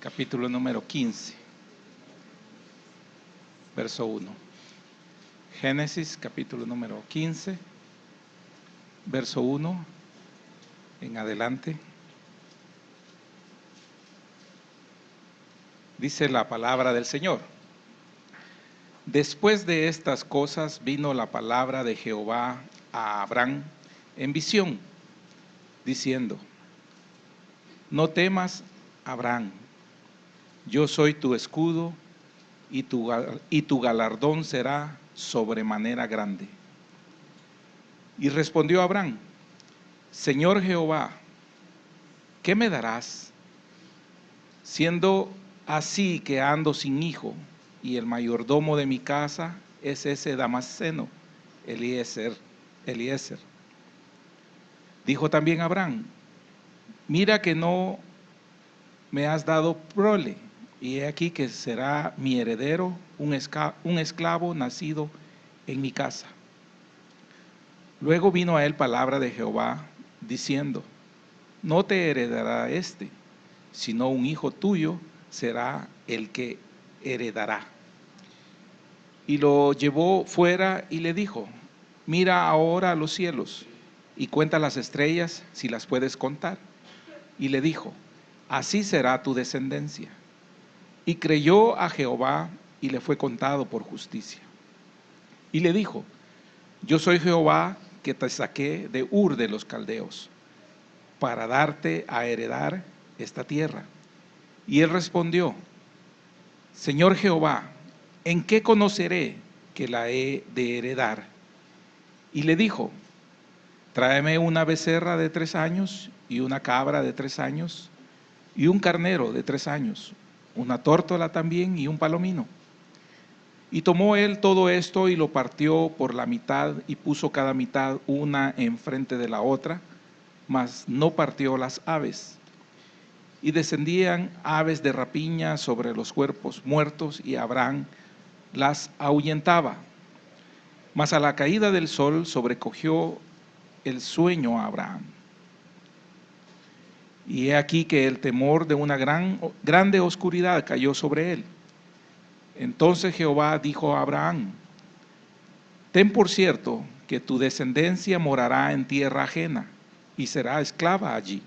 capítulo número 15, verso 1. Génesis, capítulo número 15, verso 1 en adelante. Dice la palabra del Señor. Después de estas cosas vino la palabra de Jehová a Abraham en visión, diciendo: No temas, Abraham, yo soy tu escudo y tu galardón será sobremanera grande. Y respondió Abraham: Señor Jehová, ¿qué me darás? Siendo así que ando sin hijo, y el mayordomo de mi casa es ese Damasceno, Eliezer. Dijo también Abraham: Mira que no me has dado prole, y he aquí que será mi heredero un esclavo nacido en mi casa. Luego vino a él palabra de Jehová, diciendo: No te heredará este, sino un hijo tuyo será el que heredará. Y lo llevó fuera y le dijo: Mira ahora a los cielos y cuenta las estrellas si las puedes contar. Y le dijo: Así será tu descendencia. Y creyó a Jehová y le fue contado por justicia. Y le dijo: Yo soy Jehová que te saqué de Ur de los Caldeos para darte a heredar esta tierra. Y él respondió: Señor Jehová, ¿en qué conoceré que la he de heredar? Y le dijo: Tráeme una becerra de 3 años y una cabra de 3 años y un carnero de 3 años, una tórtola también y un palomino. Y tomó él todo esto y lo partió por la mitad y puso cada mitad una enfrente de la otra, mas no partió las aves. Y descendían aves de rapiña sobre los cuerpos muertos, y Abraham las ahuyentaba. Mas a la caída del sol sobrecogió el sueño a Abraham. Y he aquí que el temor de una grande oscuridad cayó sobre él. Entonces Jehová dijo a Abraham: Ten por cierto que tu descendencia morará en tierra ajena y será esclava allí,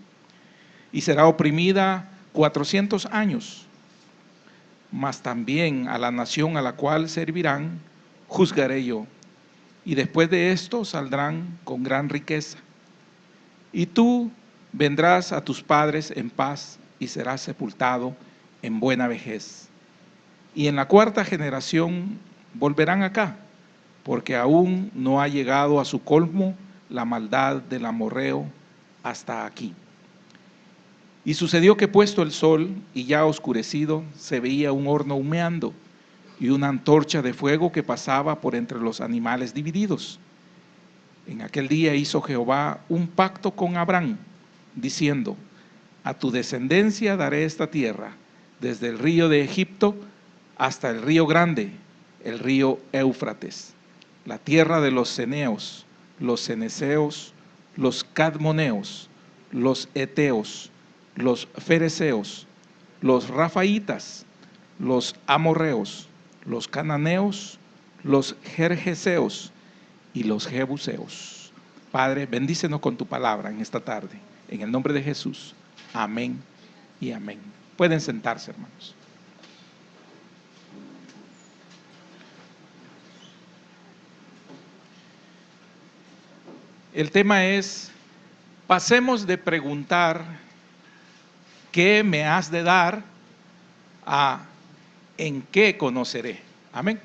y será oprimida 400 años. Mas también a la nación a la cual servirán juzgaré yo, y después de esto saldrán con gran riqueza. Y tú vendrás a tus padres en paz y serás sepultado en buena vejez. Y en la 4ª generación volverán acá, porque aún no ha llegado a su colmo la maldad del amorreo hasta aquí. Y sucedió que puesto el sol y ya oscurecido, se veía un horno humeando y una antorcha de fuego que pasaba por entre los animales divididos. En aquel día hizo Jehová un pacto con Abraham, diciendo: A tu descendencia daré esta tierra, desde el río de Egipto hasta el río grande, el río Éufrates, la tierra de los ceneos, los ceneseos, los cadmoneos, los eteos, los fereceos, los rafaitas, los amorreos, los cananeos, los gergeseos y los jebuseos. Padre, bendícenos con tu palabra en esta tarde, en el nombre de Jesús. Amén y amén. Pueden sentarse, hermanos. El tema es: pasemos de preguntar ¿qué me has de dar? A ¿en qué conoceré? Amén.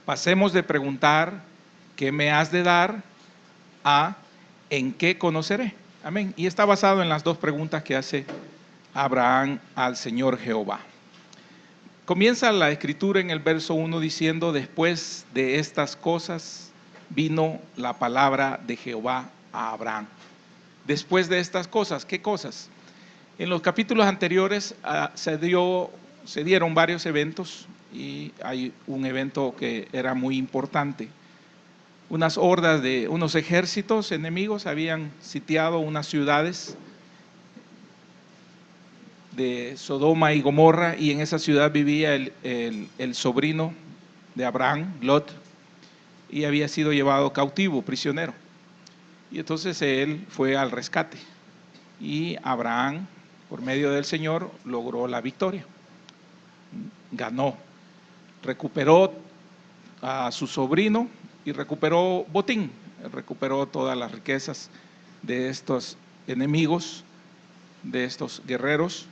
Pasemos de preguntar ¿qué me has de dar? A ¿en qué conoceré? Amén. Y está basado en las 2 preguntas que hace Abraham al Señor Jehová. Comienza la escritura en el verso 1 diciendo: Después de estas cosas vino la palabra de Jehová a Abraham. Después de estas cosas, ¿qué cosas? En los capítulos anteriores se dieron varios eventos, y hay un evento que era muy importante. Unas hordas de unos ejércitos enemigos habían sitiado unas ciudades de Sodoma y Gomorra, y en esa ciudad vivía el sobrino de Abraham, Lot, y había sido llevado cautivo, prisionero. Y entonces él fue al rescate, y Abraham, por medio del Señor, logró la victoria, ganó, recuperó a su sobrino y recuperó botín, recuperó todas las riquezas de estos enemigos, de estos guerreros,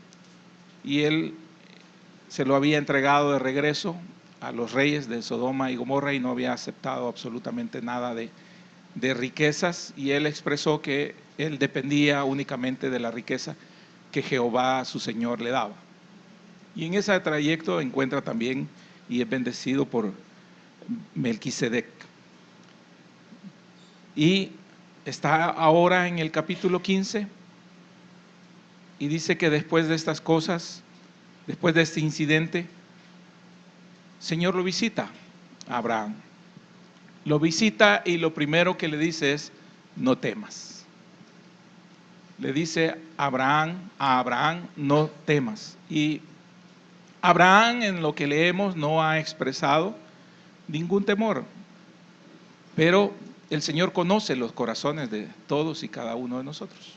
y él se lo había entregado de regreso a los reyes de Sodoma y Gomorra y no había aceptado absolutamente nada de riquezas, y él expresó que él dependía únicamente de la riqueza que Jehová su Señor le daba. Y en ese trayecto encuentra también y es bendecido por Melquisedec. Y está ahora en el capítulo 15 y dice que después de estas cosas, después de este incidente, el Señor lo visita a Abraham. Lo visita y lo primero que le dice es: no temas. Le dice a Abraham, no temas. Y Abraham, en lo que leemos, no ha expresado ningún temor, pero el Señor conoce los corazones de todos y cada uno de nosotros.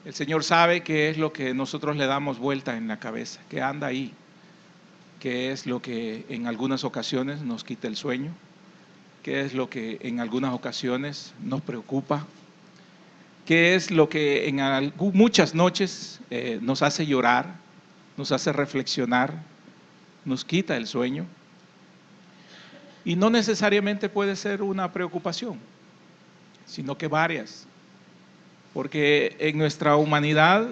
El Señor sabe qué es lo que nosotros le damos vuelta en la cabeza, que anda ahí, qué es lo que en algunas ocasiones nos quita el sueño, qué es lo que en algunas ocasiones nos preocupa, qué es lo que en muchas noches nos hace llorar, nos hace reflexionar, nos quita el sueño. Y no necesariamente puede ser una preocupación, sino que varias. Porque en nuestra humanidad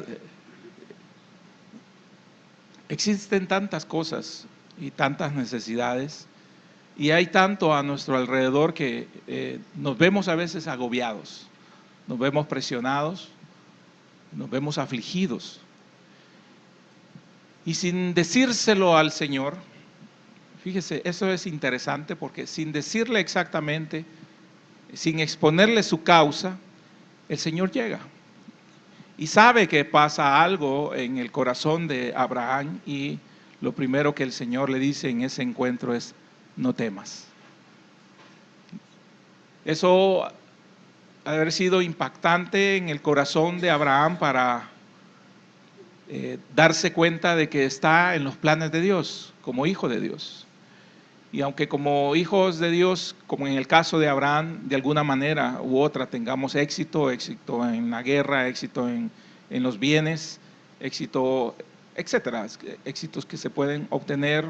existen tantas cosas y tantas necesidades, y hay tanto a nuestro alrededor que nos vemos a veces agobiados, nos vemos presionados, nos vemos afligidos. Y sin decírselo al Señor, fíjese, eso es interesante porque sin decirle exactamente, sin exponerle su causa, el Señor llega y sabe que pasa algo en el corazón de Abraham, y lo primero que el Señor le dice en ese encuentro es: no temas. Eso ha de haber sido impactante en el corazón de Abraham para darse cuenta de que está en los planes de Dios, como hijo de Dios. Y aunque como hijos de Dios, como en el caso de Abraham, de alguna manera u otra tengamos éxito en la guerra, éxito en los bienes, éxito, etcétera, éxitos que se pueden obtener,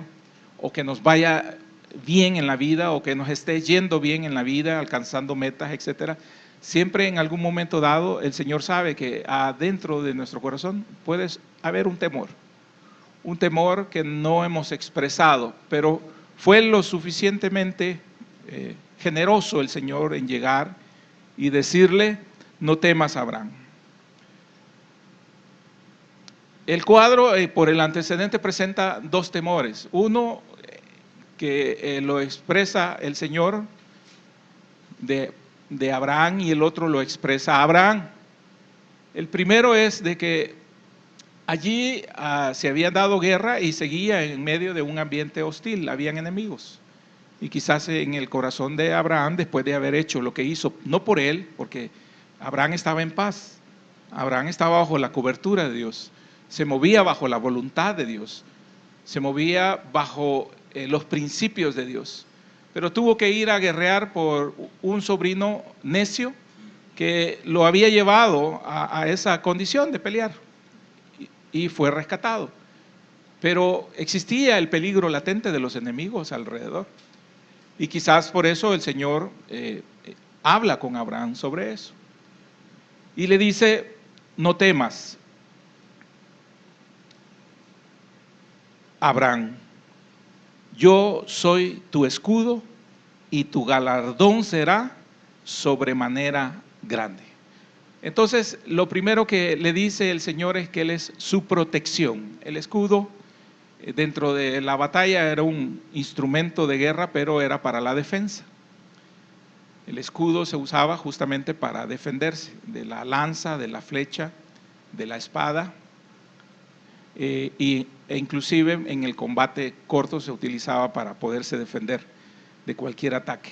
o que nos vaya bien en la vida, o que nos esté yendo bien en la vida, alcanzando metas, etcétera, siempre en algún momento dado el Señor sabe que adentro de nuestro corazón puede haber un temor que no hemos expresado, pero fue lo suficientemente generoso el Señor en llegar y decirle: no temas, Abraham. El cuadro por el antecedente presenta dos temores. Uno que lo expresa el Señor de Abraham, y el otro lo expresa Abraham. El primero es de que allí se había dado guerra y seguía en medio de un ambiente hostil, habían enemigos. Y quizás en el corazón de Abraham, después de haber hecho lo que hizo, no por él, porque Abraham estaba en paz, Abraham estaba bajo la cobertura de Dios, se movía bajo la voluntad de Dios, se movía bajo los principios de Dios, pero tuvo que ir a guerrear por un sobrino necio que lo había llevado a esa condición de pelear, y fue rescatado. Pero existía el peligro latente de los enemigos alrededor, y quizás por eso el Señor habla con Abraham sobre eso y le dice: no temas, Abraham, yo soy tu escudo y tu galardón será sobremanera grande. Entonces, lo primero que le dice el Señor es que Él es su protección. El escudo dentro de la batalla era un instrumento de guerra, pero era para la defensa. El escudo se usaba justamente para defenderse de la lanza, de la flecha, de la espada. e inclusive en el combate corto se utilizaba para poderse defender de cualquier ataque.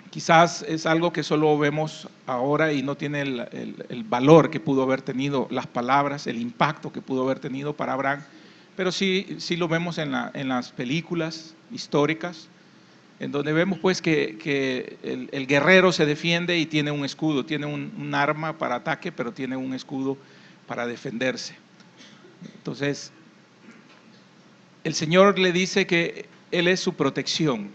Quizás es algo que solo vemos ahora y no tiene el valor que pudo haber tenido las palabras, el impacto que pudo haber tenido para Abraham, pero sí lo vemos en las películas históricas, en donde vemos pues que el guerrero se defiende y tiene un escudo, tiene un arma para ataque, pero tiene un escudo para defenderse. Entonces, el Señor le dice que Él es su protección.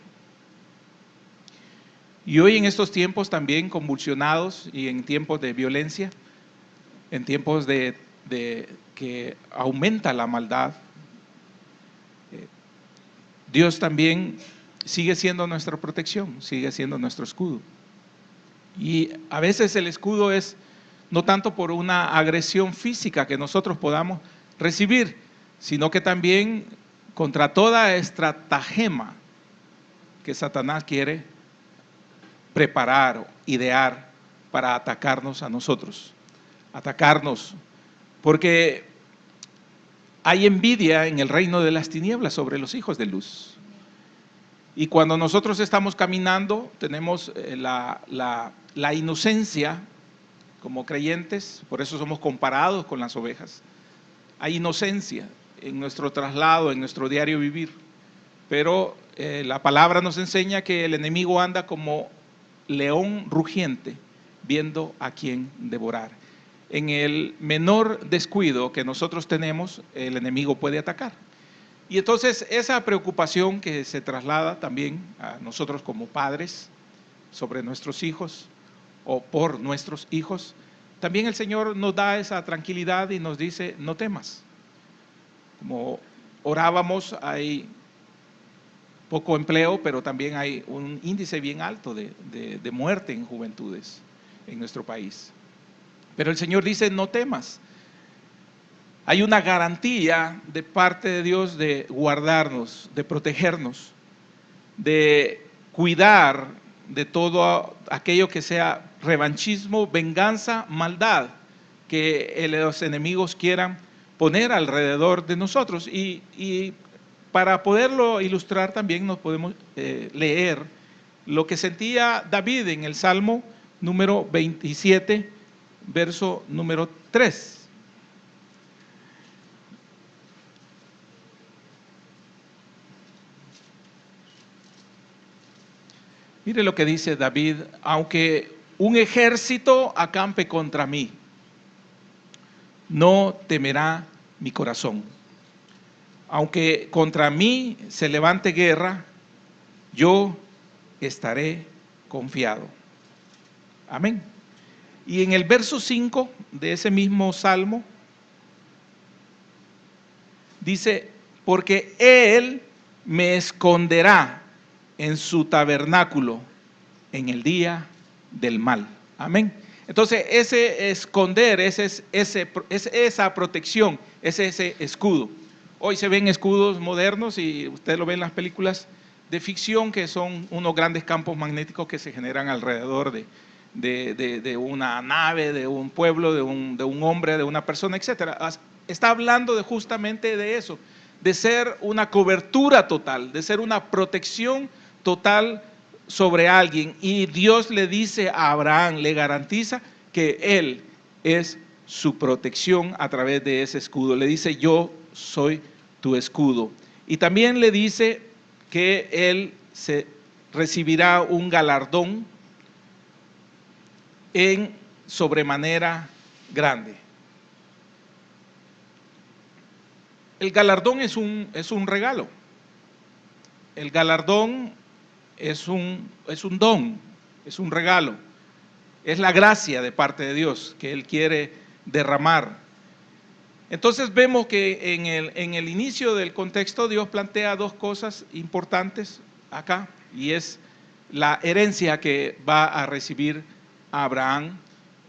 Y hoy en estos tiempos también convulsionados y en tiempos de violencia, en tiempos de que aumenta la maldad, Dios también sigue siendo nuestra protección, sigue siendo nuestro escudo. Y a veces el escudo es no tanto por una agresión física que nosotros podamos recibir, sino que también contra toda estratagema que Satanás quiere preparar o idear para atacarnos a nosotros, atacarnos, porque hay envidia en el reino de las tinieblas sobre los hijos de luz. Y cuando nosotros estamos caminando, tenemos la inocencia como creyentes, por eso somos comparados con las ovejas. Hay inocencia en nuestro traslado, en nuestro diario vivir, pero la palabra nos enseña que el enemigo anda como león rugiente, viendo a quién devorar. En el menor descuido que nosotros tenemos, el enemigo puede atacar. Y entonces esa preocupación que se traslada también a nosotros como padres sobre nuestros hijos o por nuestros hijos, también el Señor nos da esa tranquilidad y nos dice, no temas. Como orábamos, hay poco empleo, pero también hay un índice bien alto de muerte en juventudes en nuestro país. Pero el Señor dice, no temas. Hay una garantía de parte de Dios de guardarnos, de protegernos, de cuidar de todo aquello que sea revanchismo, venganza, maldad, que los enemigos quieran poner alrededor de nosotros. Y para poderlo ilustrar también nos podemos leer lo que sentía David en el Salmo número 27, verso número 3. Mire lo que dice David, aunque un ejército acampe contra mí, no temerá mi corazón. Aunque contra mí se levante guerra, yo estaré confiado. Amén. Y en el verso 5 de ese mismo salmo, dice, porque Él me esconderá en su tabernáculo en el día del mal. Amén. Entonces ese esconder, es esa protección, es ese escudo. Hoy se ven escudos modernos y usted lo ve en las películas de ficción, que son unos grandes campos magnéticos que se generan alrededor de una nave, de un pueblo, de un hombre, de una persona, etcétera. Está hablando justamente de eso, de ser una cobertura total, de ser una protección total sobre alguien. Y Dios le dice a Abraham, le garantiza que Él es su protección a través de ese escudo. Le dice, yo soy tu escudo. Y también le dice que Él recibirá un galardón en sobremanera grande. El galardón es un regalo. El galardón es un don, es un regalo. Es la gracia de parte de Dios que Él quiere derramar. Entonces vemos que en el inicio del contexto Dios plantea dos cosas importantes acá, y es la herencia que va a recibir Abraham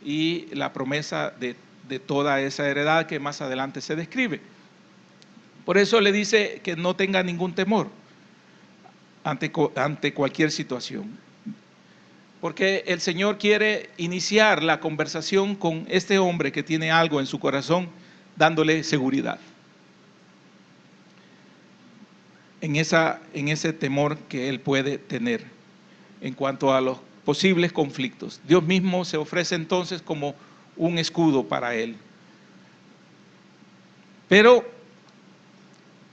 y la promesa de toda esa heredad que más adelante se describe. Por eso le dice que no tenga ningún temor ante cualquier situación. Porque el Señor quiere iniciar la conversación con este hombre que tiene algo en su corazón dándole seguridad en ese temor que él puede tener en cuanto a los posibles conflictos. Dios mismo se ofrece entonces como un escudo para él. Pero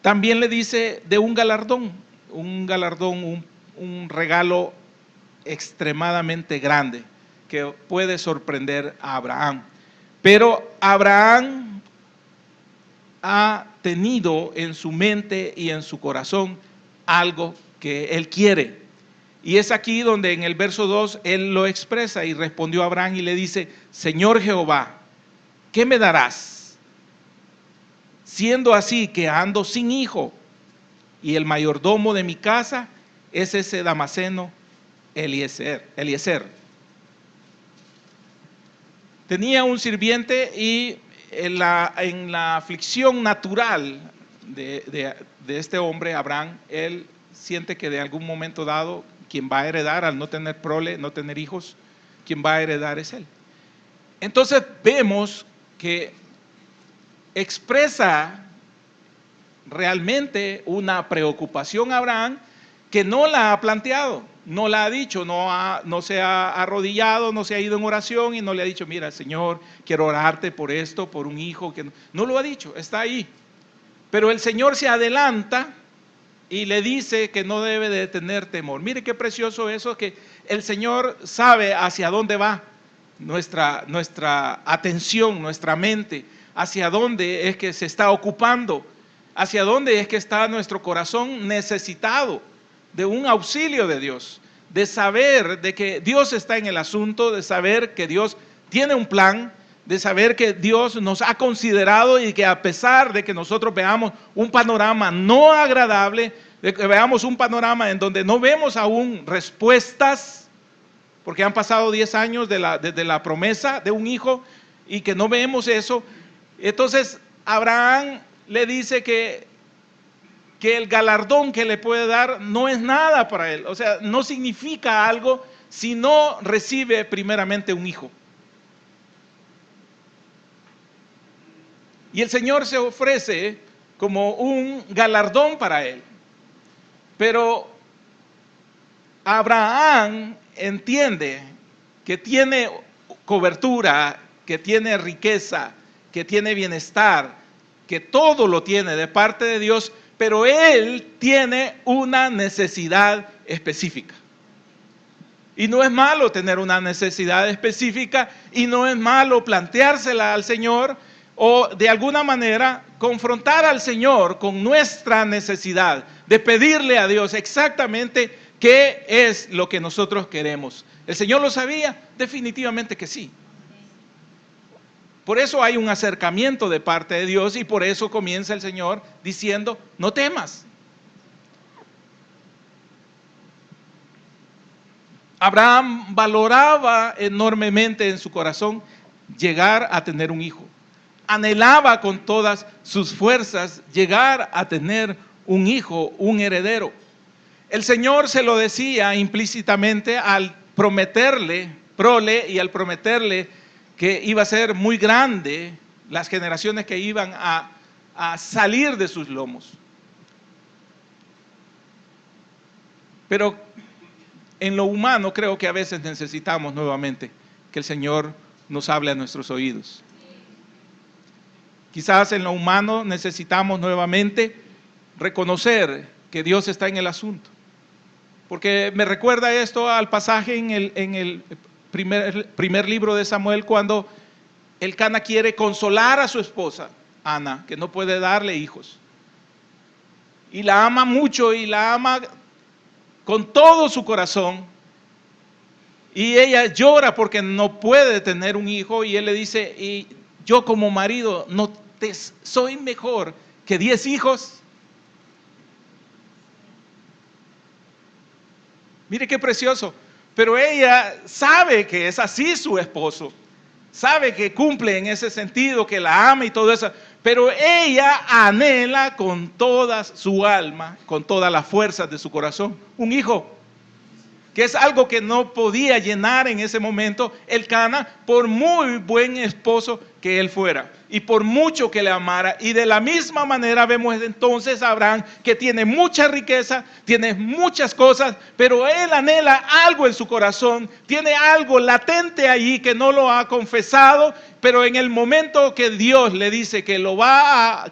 también le dice de un galardón, un regalo extremadamente grande que puede sorprender a Abraham. Pero Abraham ha tenido en su mente y en su corazón algo que él quiere. Y es aquí donde en el verso 2 él lo expresa y respondió a Abraham y le dice: Señor Jehová, ¿qué me darás? Siendo así que ando sin hijo y el mayordomo de mi casa es ese Damaseno Eliezer. Tenía un sirviente y en la aflicción natural de este hombre, Abraham, él siente que de algún momento dado, quien va a heredar, al no tener prole, no tener hijos, quien va a heredar es él. Entonces vemos que expresa realmente una preocupación a Abraham que no la ha planteado, no la ha dicho, no se ha arrodillado, no se ha ido en oración y no le ha dicho: mira, Señor, quiero orarte por esto, por un hijo. Que no lo ha dicho, está ahí. Pero el Señor se adelanta y le dice que no debe de tener temor. Mire qué precioso eso, que el Señor sabe hacia dónde va nuestra atención, nuestra mente, hacia dónde es que se está ocupando, hacia dónde es que está nuestro corazón necesitado de un auxilio de Dios, de saber de que Dios está en el asunto, de saber que Dios tiene un plan, de saber que Dios nos ha considerado y que a pesar de que nosotros veamos un panorama no agradable, de que veamos un panorama en donde no vemos aún respuestas, porque han pasado 10 años desde la promesa de un hijo y que no vemos eso, entonces Abraham le dice que el galardón que le puede dar no es nada para él, o sea, no significa algo si no recibe primeramente un hijo. Y el Señor se ofrece como un galardón para él. Pero Abraham entiende que tiene cobertura, que tiene riqueza, que tiene bienestar, que todo lo tiene de parte de Dios, pero él tiene una necesidad específica. Y no es malo tener una necesidad específica y no es malo planteársela al Señor o de alguna manera confrontar al Señor con nuestra necesidad de pedirle a Dios exactamente qué es lo que nosotros queremos. ¿El Señor lo sabía? Definitivamente que sí. Por eso hay un acercamiento de parte de Dios y por eso comienza el Señor diciendo: no temas. Abraham valoraba enormemente en su corazón llegar a tener un hijo. Anhelaba con todas sus fuerzas llegar a tener un hijo, un heredero. El Señor se lo decía implícitamente al prometerle prole y al prometerle que iba a ser muy grande las generaciones que iban a salir de sus lomos. Pero en lo humano creo que a veces necesitamos nuevamente que el Señor nos hable a nuestros oídos. Quizás en lo humano necesitamos nuevamente reconocer que Dios está en el asunto. Porque me recuerda esto al pasaje en el primer libro de Samuel, cuando Elcana quiere consolar a su esposa, Ana, que no puede darle hijos. Y la ama mucho y la ama con todo su corazón. Y ella llora porque no puede tener un hijo y él le dice: y yo como marido no te soy mejor que 10 hijos. Mire qué precioso. Pero ella sabe que es así su esposo. Sabe que cumple en ese sentido, que la ama y todo eso. Pero ella anhela con toda su alma, con todas las fuerzas de su corazón, un hijo. Que es algo que no podía llenar en ese momento Elcana, por muy buen esposo que él fuera, y por mucho que le amara. Y de la misma manera vemos entonces a Abraham, que tiene mucha riqueza, tiene muchas cosas, pero él anhela algo en su corazón, tiene algo latente allí que no lo ha confesado, pero en el momento que Dios le dice que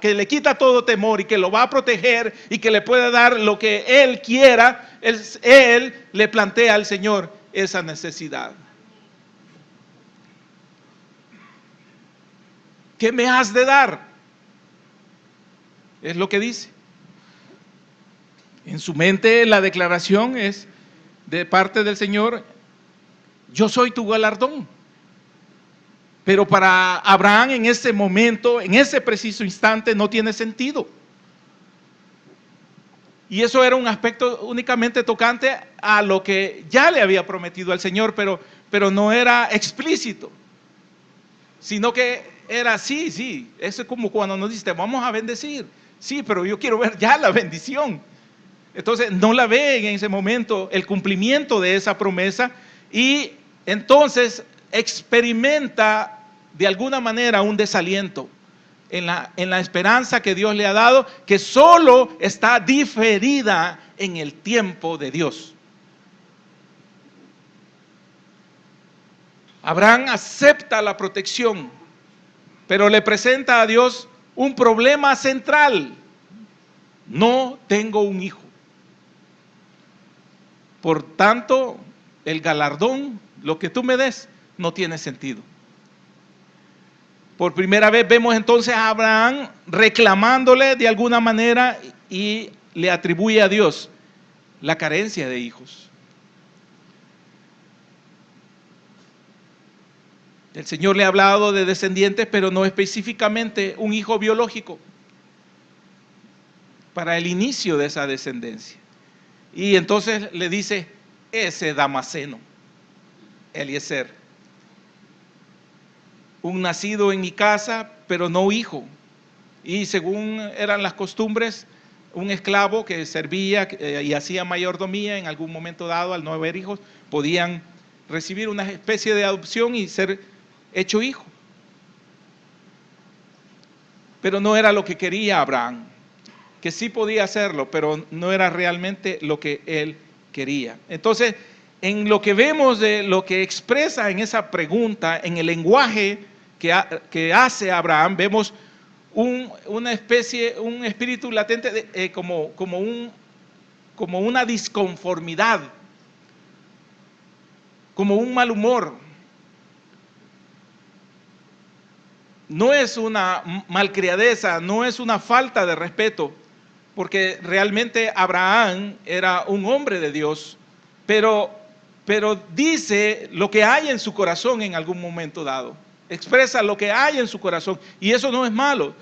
que le quita todo temor y que lo va a proteger y que le puede dar lo que él quiera, él le plantea al Señor esa necesidad. ¿Qué me has de dar? Es lo que dice. En su mente la declaración es de parte del Señor: yo soy tu galardón. Pero para Abraham en ese momento, en ese preciso instante, no tiene sentido. Y eso era un aspecto únicamente tocante a lo que ya le había prometido al Señor, pero no era explícito, sino que era sí, eso es como cuando nos dice, te vamos a bendecir, sí, pero yo quiero ver ya la bendición. Entonces no la ve en ese momento el cumplimiento de esa promesa, y entonces experimenta de alguna manera un desaliento en la esperanza que Dios le ha dado, que solo está diferida en el tiempo de Dios. Abraham acepta la protección, pero le presenta a Dios un problema central: no tengo un hijo. Por tanto, el galardón, lo que tú me des, no tiene sentido. Por primera vez vemos entonces a Abraham reclamándole de alguna manera, y le atribuye a Dios la carencia de hijos. El Señor le ha hablado de descendientes, pero no específicamente un hijo biológico para el inicio de esa descendencia. Y entonces le dice: ese Damaseno, Eliezer, un nacido en mi casa, pero no hijo. Y según eran las costumbres, un esclavo que servía y hacía mayordomía, en algún momento dado, al no haber hijos, podían recibir una especie de adopción y ser hecho hijo. Pero no era lo que quería Abraham, que sí podía hacerlo, pero no era realmente lo que él quería. Entonces, en lo que vemos de lo que expresa en esa pregunta, en el lenguaje que hace Abraham, vemos una especie, un espíritu latente, como una disconformidad, como un mal humor. No es una malcriadeza, no es una falta de respeto, porque realmente Abraham era un hombre de Dios, pero dice lo que hay en su corazón en algún momento dado, expresa lo que hay en su corazón, y eso no es malo,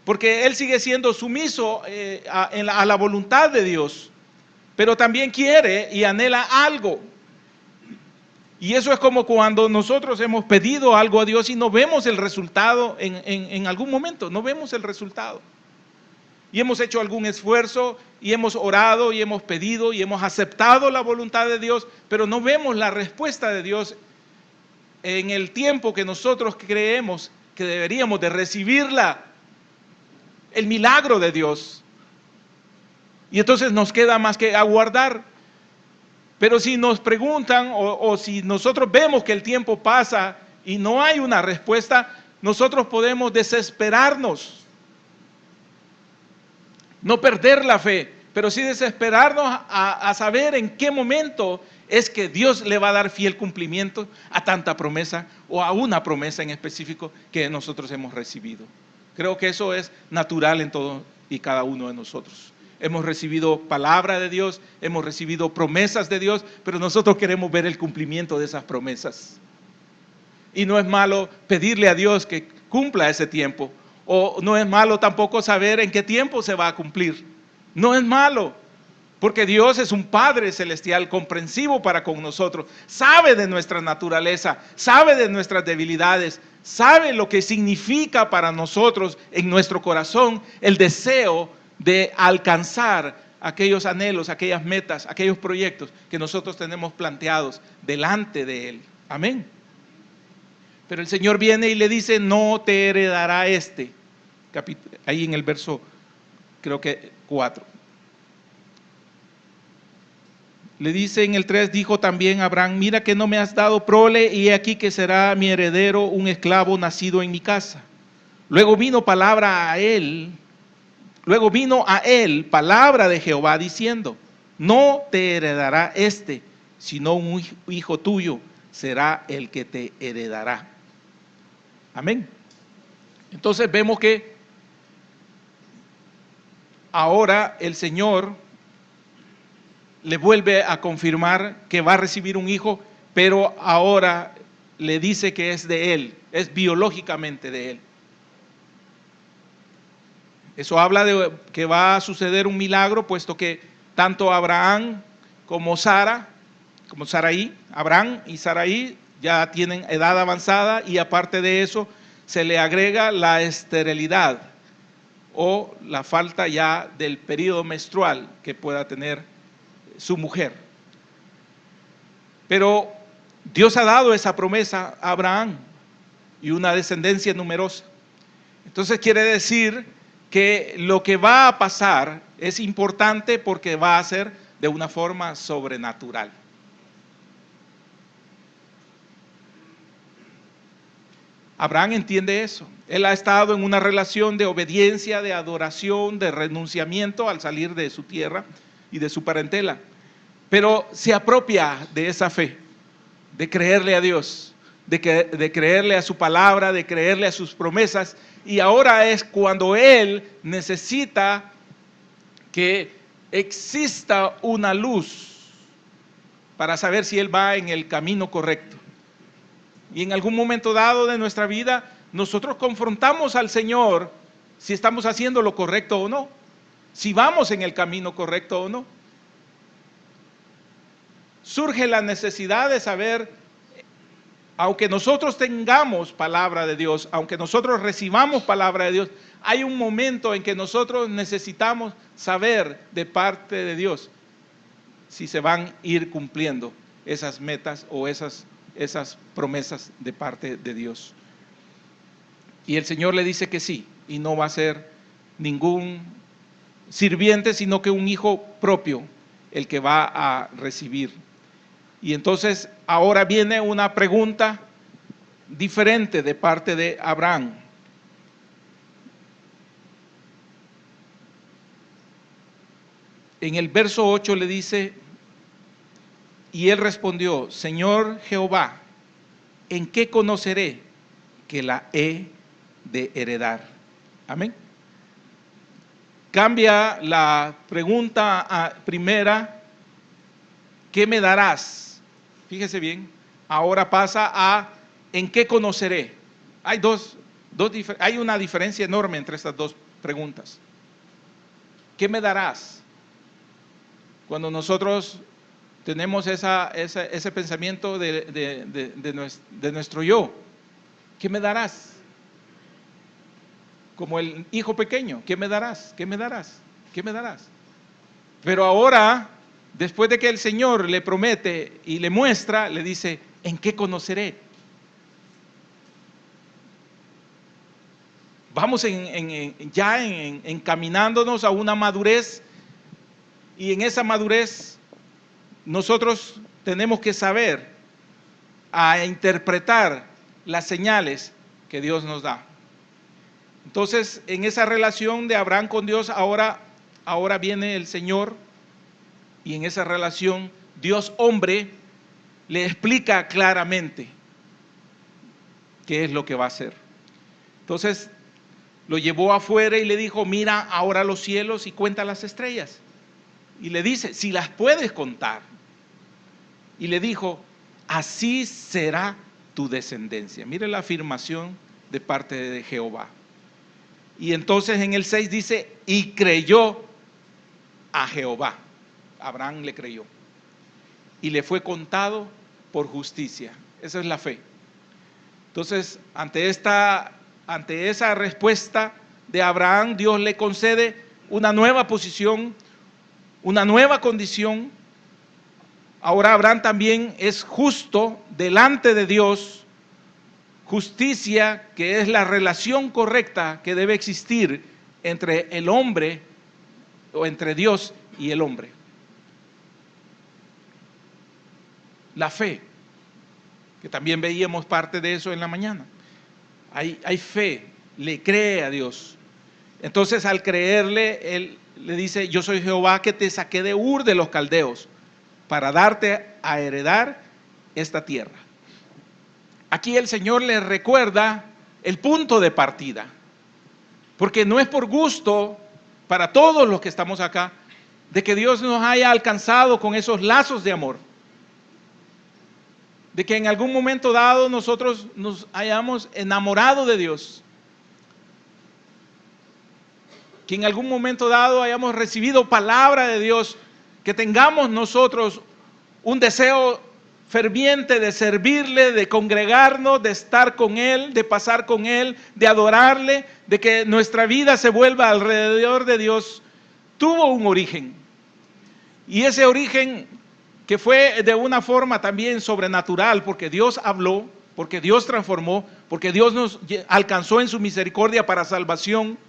porque él sigue siendo sumiso a la voluntad de Dios, pero también quiere y anhela algo. Y eso es como cuando nosotros hemos pedido algo a Dios y no vemos el resultado en algún momento, no vemos el resultado. Y hemos hecho algún esfuerzo y hemos orado y hemos pedido y hemos aceptado la voluntad de Dios, pero no vemos la respuesta de Dios en el tiempo que nosotros creemos que deberíamos de recibirla, el milagro de Dios. Y entonces nos queda más que aguardar. Pero si nos preguntan o si nosotros vemos que el tiempo pasa y no hay una respuesta, nosotros podemos desesperarnos. No perder la fe, pero sí desesperarnos a saber en qué momento es que Dios le va a dar fiel cumplimiento a tanta promesa o a una promesa en específico que nosotros hemos recibido. Creo que eso es natural en todo y cada uno de nosotros. Hemos recibido palabra de Dios, hemos recibido promesas de Dios, pero nosotros queremos ver el cumplimiento de esas promesas. Y no es malo pedirle a Dios que cumpla ese tiempo, o no es malo tampoco saber en qué tiempo se va a cumplir. No es malo, porque Dios es un Padre celestial comprensivo para con nosotros, sabe de nuestra naturaleza, sabe de nuestras debilidades, sabe lo que significa para nosotros en nuestro corazón el deseo de alcanzar aquellos anhelos, aquellas metas, aquellos proyectos que nosotros tenemos planteados delante de Él. Amén. Pero el Señor viene y le dice, no te heredará este. Ahí en el verso, creo que 4. Le dice en el 3, dijo también Abraham, mira que no me has dado prole, y he aquí que será mi heredero un esclavo nacido en mi casa. Luego vino a él palabra de Jehová diciendo, no te heredará este, sino un hijo tuyo será el que te heredará. Amén. Entonces vemos que ahora el Señor le vuelve a confirmar que va a recibir un hijo, pero ahora le dice que es de él, es biológicamente de él. Eso habla de que va a suceder un milagro, puesto que tanto Abraham como Sarai, Abraham y Sarai ya tienen edad avanzada, y aparte de eso se le agrega la esterilidad o la falta ya del periodo menstrual que pueda tener su mujer. Pero Dios ha dado esa promesa a Abraham y una descendencia numerosa. Entonces quiere decir que lo que va a pasar es importante porque va a ser de una forma sobrenatural. Abraham entiende eso. Él ha estado en una relación de obediencia, de adoración, de renunciamiento al salir de su tierra y de su parentela. Pero se apropia de esa fe, de creerle a Dios, de creerle a su palabra, de creerle a sus promesas. Y ahora es cuando él necesita que exista una luz para saber si él va en el camino correcto. Y en algún momento dado de nuestra vida, nosotros confrontamos al Señor si estamos haciendo lo correcto o no, si vamos en el camino correcto o no. Surge la necesidad de saber, aunque nosotros tengamos palabra de Dios, aunque nosotros recibamos palabra de Dios, hay un momento en que nosotros necesitamos saber de parte de Dios si se van a ir cumpliendo esas metas o esas promesas de parte de Dios. Y el Señor le dice que sí, y no va a ser ningún sirviente, sino que un hijo propio el que va a recibir. Y entonces ahora viene una pregunta diferente de parte de Abraham. En el verso 8 le dice, y él respondió, Señor Jehová, ¿en qué conoceré que la he de heredar? Amén. Cambia la pregunta primera, ¿qué me darás? Fíjese bien, ahora pasa a ¿en qué conoceré? Hay una diferencia enorme entre estas dos preguntas. ¿Qué me darás? Cuando nosotros tenemos ese pensamiento de nuestro yo, ¿qué me darás? Como el hijo pequeño, ¿qué me darás? ¿Qué me darás? ¿Qué me darás? Pero ahora, después de que el Señor le promete y le muestra, le dice, ¿en qué conoceré? Vamos ya encaminándonos a una madurez, y en esa madurez nosotros tenemos que saber a interpretar las señales que Dios nos da. Entonces, en esa relación de Abraham con Dios, ahora viene el Señor, y en esa relación Dios hombre le explica claramente qué es lo que va a hacer. Entonces lo llevó afuera y le dijo, mira ahora los cielos y cuenta las estrellas. Y le dice, si las puedes contar. Y le dijo, así será tu descendencia. Mire la afirmación de parte de Jehová. Y entonces en el 6 dice, y creyó a Jehová. Abraham le creyó. Y le fue contado por justicia. Esa es la fe. Entonces, ante esa respuesta de Abraham, Dios le concede una nueva posición, una nueva condición. Ahora Abraham también es justo delante de Dios justicia, que es la relación correcta que debe existir entre el hombre, o entre Dios y el hombre. La fe, que también veíamos parte de eso en la mañana. Hay fe, le cree a Dios. Entonces, al creerle, él le dice: yo soy Jehová que te saqué de Ur de los Caldeos para darte a heredar esta tierra. Aquí el Señor le recuerda el punto de partida, porque no es por gusto para todos los que estamos acá de que Dios nos haya alcanzado con esos lazos de amor, de que en algún momento dado nosotros nos hayamos enamorado de Dios, que en algún momento dado hayamos recibido palabra de Dios, que tengamos nosotros un deseo ferviente de servirle, de congregarnos, de estar con Él, de pasar con Él, de adorarle, de que nuestra vida se vuelva alrededor de Dios. Tuvo un origen, y ese origen que fue de una forma también sobrenatural, porque Dios habló, porque Dios transformó, porque Dios nos alcanzó en su misericordia para salvación.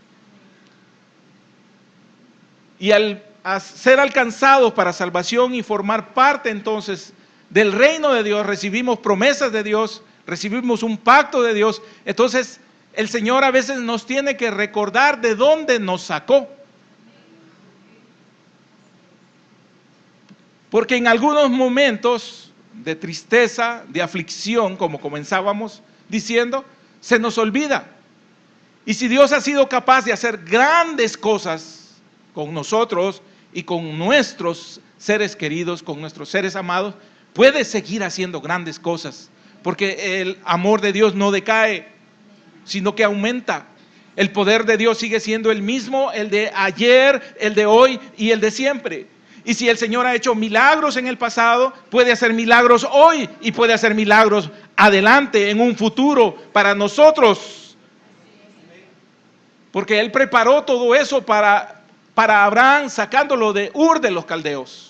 Y al ser alcanzados para salvación y formar parte entonces del reino de Dios, recibimos promesas de Dios, recibimos un pacto de Dios. Entonces el Señor a veces nos tiene que recordar de dónde nos sacó. Porque en algunos momentos de tristeza, de aflicción, como comenzábamos diciendo, se nos olvida. Y si Dios ha sido capaz de hacer grandes cosas con nosotros y con nuestros seres queridos, con nuestros seres amados, puede seguir haciendo grandes cosas, porque el amor de Dios no decae, sino que aumenta. El poder de Dios sigue siendo el mismo, el de ayer, el de hoy y el de siempre. Y si el Señor ha hecho milagros en el pasado, puede hacer milagros hoy y puede hacer milagros adelante, en un futuro, para nosotros. Porque Él preparó todo eso para Abraham, sacándolo de Ur de los Caldeos.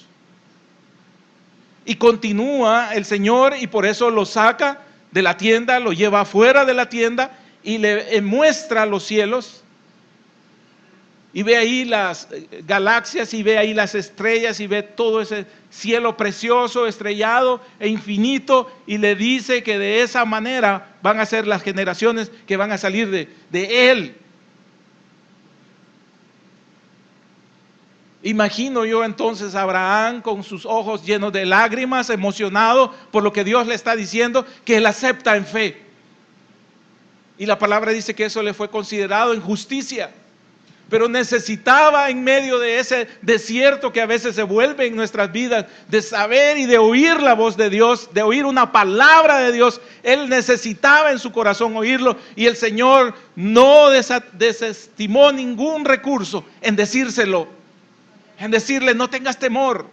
Y continúa el Señor, y por eso lo saca de la tienda, lo lleva afuera de la tienda y le muestra los cielos. Y ve ahí las galaxias, y ve ahí las estrellas, y ve todo ese cielo precioso, estrellado e infinito, y le dice que de esa manera van a ser las generaciones que van a salir de él. Imagino yo entonces a Abraham con sus ojos llenos de lágrimas, emocionado por lo que Dios le está diciendo, que él acepta en fe. Y la palabra dice que eso le fue considerado injusticia. Pero necesitaba, en medio de ese desierto que a veces se vuelve en nuestras vidas, de saber y de oír la voz de Dios, de oír una palabra de Dios. Él necesitaba en su corazón oírlo, y el Señor no desestimó ningún recurso en decírselo, en decirle: no tengas temor,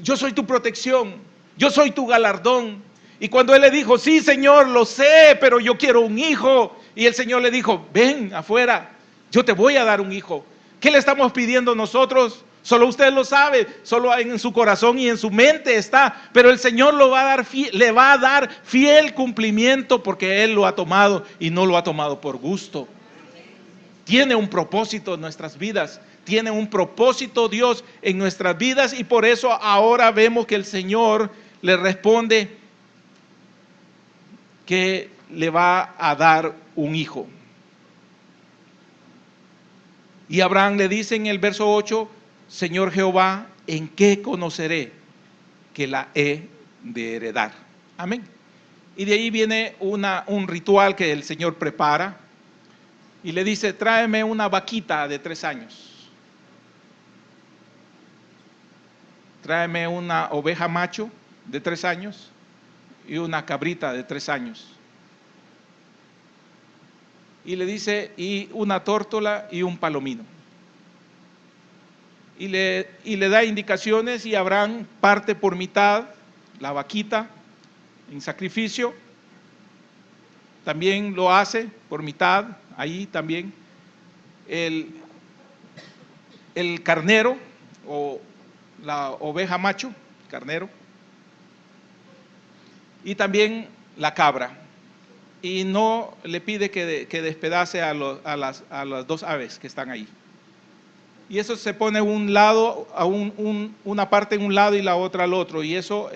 yo soy tu protección, yo soy tu galardón. Y cuando él le dijo: sí, Señor, lo sé, pero yo quiero un hijo, y el Señor le dijo: ven afuera, yo te voy a dar un hijo. ¿Qué le estamos pidiendo nosotros? Solo usted lo sabe, solo en su corazón y en su mente está, pero el Señor le va a dar fiel cumplimiento, porque Él lo ha tomado, y no lo ha tomado por gusto. Tiene un propósito en nuestras vidas, tiene un propósito Dios en nuestras vidas, y por eso ahora vemos que el Señor le responde que le va a dar un hijo. Y Abraham le dice en el verso 8: Señor Jehová, ¿en qué conoceré que la he de heredar? Amén. Y de ahí viene un ritual que el Señor prepara, y le dice: tráeme una vaquita de 3 años, tráeme una oveja macho de 3 años y una cabrita de 3 años. Y le dice: y una tórtola y un palomino. Y le da indicaciones, y Abraham parte por mitad la vaquita en sacrificio. También lo hace por mitad, ahí también el carnero, o la oveja macho, carnero, y también la cabra. y no le pide que despedace a las dos aves que están ahí. Y eso se pone un lado, una parte en un lado y la otra al otro. Y eso,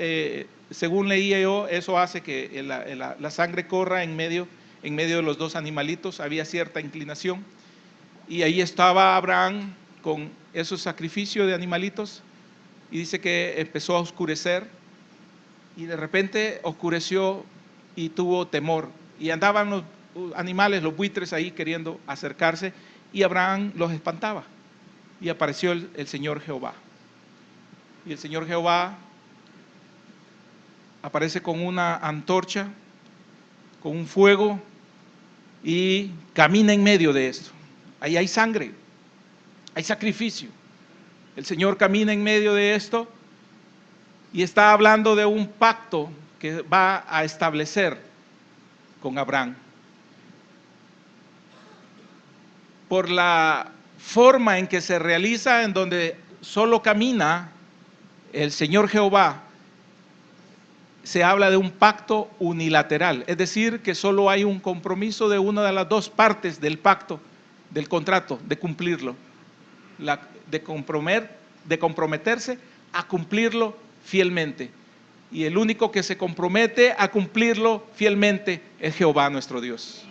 según leía yo, eso hace que la sangre corra en medio de los dos animalitos. Había cierta inclinación. Y ahí estaba Abraham con esos sacrificios de animalitos. Y dice que empezó a oscurecer. Y de repente oscureció y tuvo temor. Y andaban los animales, los buitres ahí queriendo acercarse. Y Abraham los espantaba. Y apareció el Señor Jehová. Y el Señor Jehová aparece con una antorcha, con un fuego, y camina en medio de esto. Ahí hay sangre, hay sacrificio. El Señor camina en medio de esto y está hablando de un pacto que va a establecer con Abraham. Por la forma en que se realiza, en donde solo camina el Señor Jehová, se habla de un pacto unilateral, es decir, que solo hay un compromiso de una de las dos partes del pacto, del contrato, de cumplirlo, de comprometerse a cumplirlo fielmente. Y el único que se compromete a cumplirlo fielmente es Jehová nuestro Dios.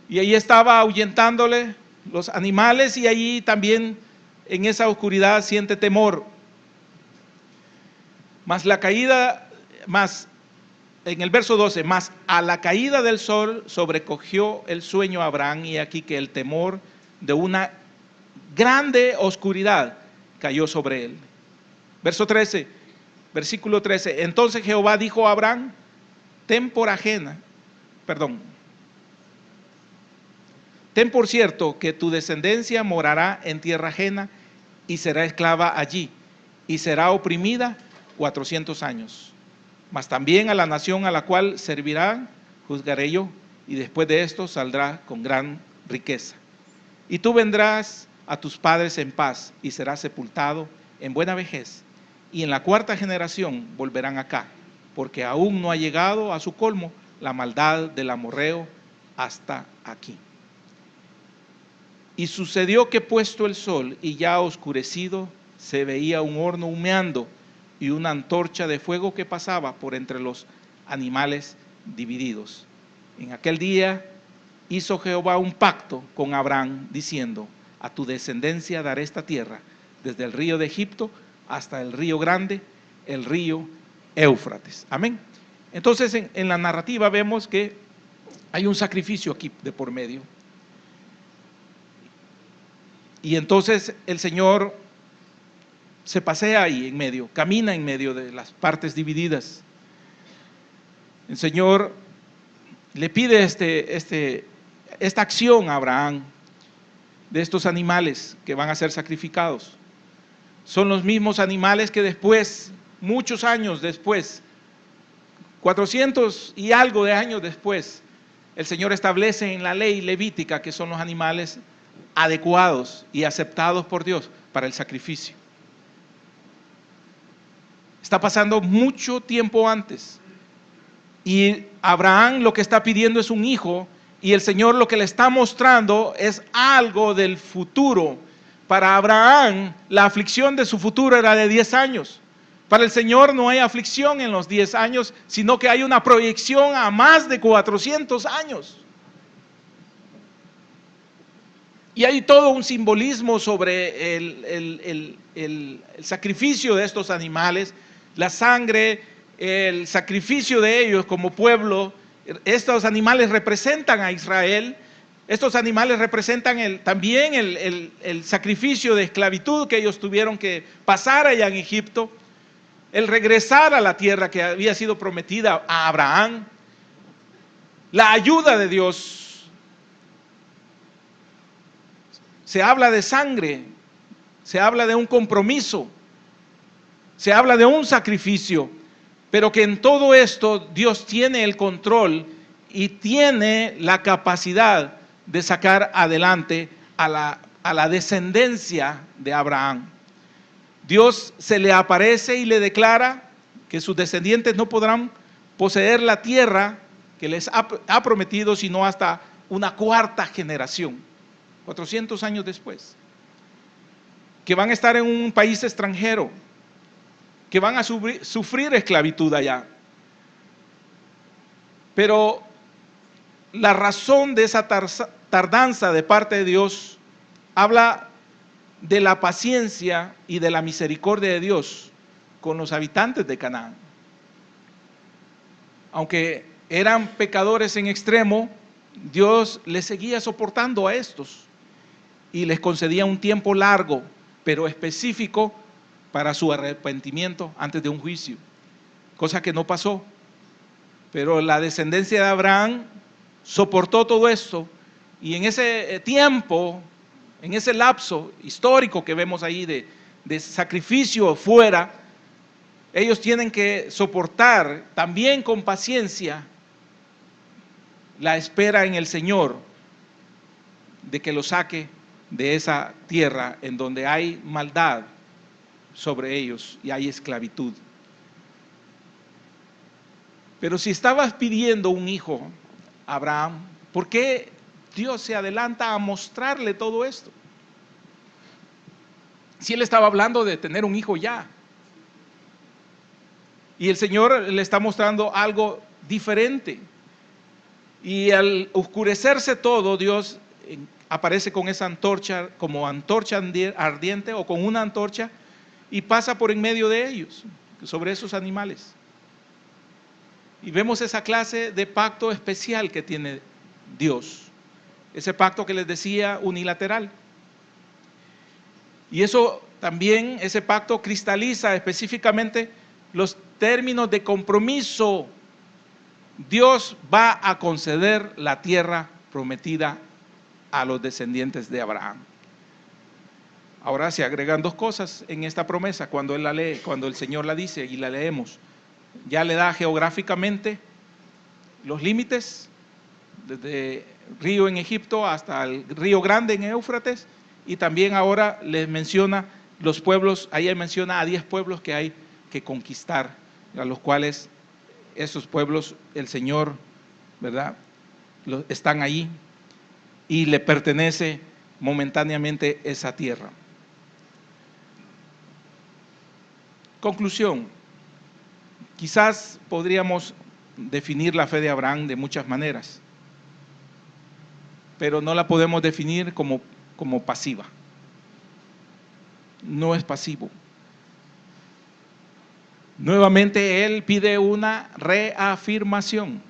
Y ahí estaba ahuyentándole los animales, y allí también en esa oscuridad siente temor. En el verso 12, mas a la caída del sol sobrecogió el sueño a Abraham, y aquí que el temor de una grande oscuridad cayó sobre él. Versículo 13, entonces Jehová dijo a Abraham, ten por cierto que tu descendencia morará en tierra ajena y será esclava allí y será oprimida 400 años. Mas también a la nación a la cual servirá juzgaré yo, y después de esto saldrá con gran riqueza. Y tú vendrás a tus padres en paz y serás sepultado en buena vejez. Y en la cuarta generación volverán acá, porque aún no ha llegado a su colmo la maldad del amorreo hasta aquí. Y sucedió que puesto el sol y ya oscurecido, se veía un horno humeando y una antorcha de fuego que pasaba por entre los animales divididos. En aquel día hizo Jehová un pacto con Abraham, diciendo, a tu descendencia daré esta tierra, desde el río de Egipto hasta el río grande, el río Éufrates. Amén. Entonces en la narrativa vemos que hay un sacrificio aquí de por medio. Y entonces el Señor se pasea ahí en medio, camina en medio de las partes divididas. El Señor le pide esta acción a Abraham de estos animales que van a ser sacrificados. Son los mismos animales que después, muchos años después, 400 y algo de años después, el Señor establece en la ley levítica que son los animales adecuados y aceptados por Dios para el sacrificio. Está pasando mucho tiempo antes, y Abraham lo que está pidiendo es un hijo, y el Señor lo que le está mostrando es algo del futuro. Para Abraham la aflicción de su futuro era de 10 años. Para el Señor no hay aflicción en los 10 años, sino que hay una proyección a más de 400 años. Y hay todo un simbolismo sobre el sacrificio de estos animales, la sangre, el sacrificio de ellos como pueblo. Estos animales representan a Israel. Estos animales representan también el sacrificio de esclavitud que ellos tuvieron que pasar allá en Egipto, el regresar a la tierra que había sido prometida a Abraham, la ayuda de Dios. Se habla de sangre, se habla de un compromiso, se habla de un sacrificio, pero que en todo esto Dios tiene el control y tiene la capacidad de sacar adelante a la descendencia de Abraham. Dios se le aparece y le declara que sus descendientes no podrán poseer la tierra que les ha prometido, sino hasta una cuarta generación, 400 años después, que van a estar en un país extranjero, que van a sufrir esclavitud allá. Pero la razón de esa tardanza de parte de Dios habla de la paciencia y de la misericordia de Dios con los habitantes de Canaán. Aunque eran pecadores en extremo, Dios les seguía soportando a estos y les concedía un tiempo largo, pero específico para su arrepentimiento antes de un juicio, cosa que no pasó. Pero la descendencia de Abraham soportó todo esto, y en ese tiempo, en ese lapso histórico que vemos ahí de sacrificio fuera, ellos tienen que soportar también con paciencia la espera en el Señor de que los saque de esa tierra en donde hay maldad sobre ellos y hay esclavitud. Pero si estabas pidiendo un hijo, Abraham, ¿por qué Dios se adelanta a mostrarle todo esto? Si él estaba hablando de tener un hijo ya. Y el Señor le está mostrando algo diferente. Y al oscurecerse todo, Dios aparece con esa antorcha, como antorcha ardiente o con una antorcha, y pasa por en medio de ellos, sobre esos animales. Y vemos esa clase de pacto especial que tiene Dios, ese pacto que les decía unilateral. Y eso también, ese pacto cristaliza específicamente los términos de compromiso. Dios va a conceder la tierra prometida a los descendientes de Abraham. Ahora se agregan dos cosas en esta promesa cuando él la lee, cuando el Señor la dice y la leemos. Ya le da geográficamente los límites, desde río en Egipto hasta el río Grande en Éufrates, y también ahora les menciona los pueblos, ahí menciona a 10 pueblos que hay que conquistar, a los cuales esos pueblos el Señor, ¿verdad?, están ahí y le pertenece momentáneamente esa tierra. Conclusión. Quizás podríamos definir la fe de Abraham de muchas maneras, pero no la podemos definir como pasiva. No es pasivo. Nuevamente él pide una reafirmación.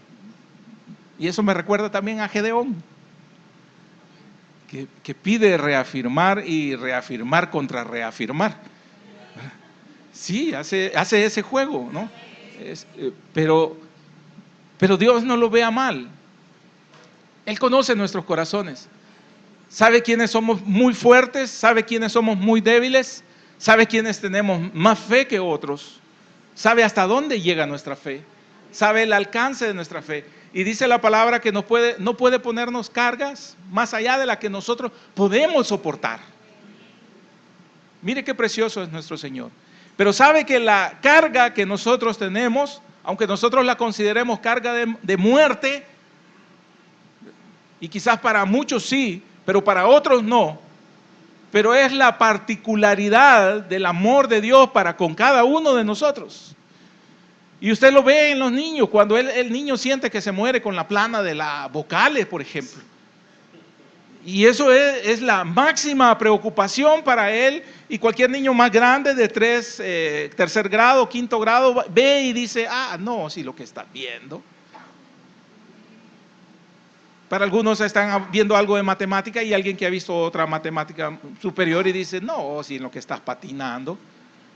Y eso me recuerda también a Gedeón, que pide reafirmar y reafirmar contra reafirmar. Sí, hace ese juego, ¿no? Pero Dios no lo vea mal. Él conoce nuestros corazones. Sabe quiénes somos muy fuertes, sabe quiénes somos muy débiles, sabe quiénes tenemos más fe que otros, sabe hasta dónde llega nuestra fe, sabe el alcance de nuestra fe. Y dice la palabra que no puede ponernos cargas más allá de la que nosotros podemos soportar. Mire qué precioso es nuestro Señor. Pero sabe que la carga que nosotros tenemos, aunque nosotros la consideremos carga de muerte, y quizás para muchos sí, pero para otros no, pero es la particularidad del amor de Dios para con cada uno de nosotros. Y usted lo ve en los niños, cuando el niño siente que se muere con la plana de las vocales, por ejemplo. Y eso es la máxima preocupación para él, y cualquier niño más grande de tercer grado, quinto grado, ve y dice, no, sí, lo que está viendo. Para algunos están viendo algo de matemática y alguien que ha visto otra matemática superior y dice, no, sí, lo que estás patinando,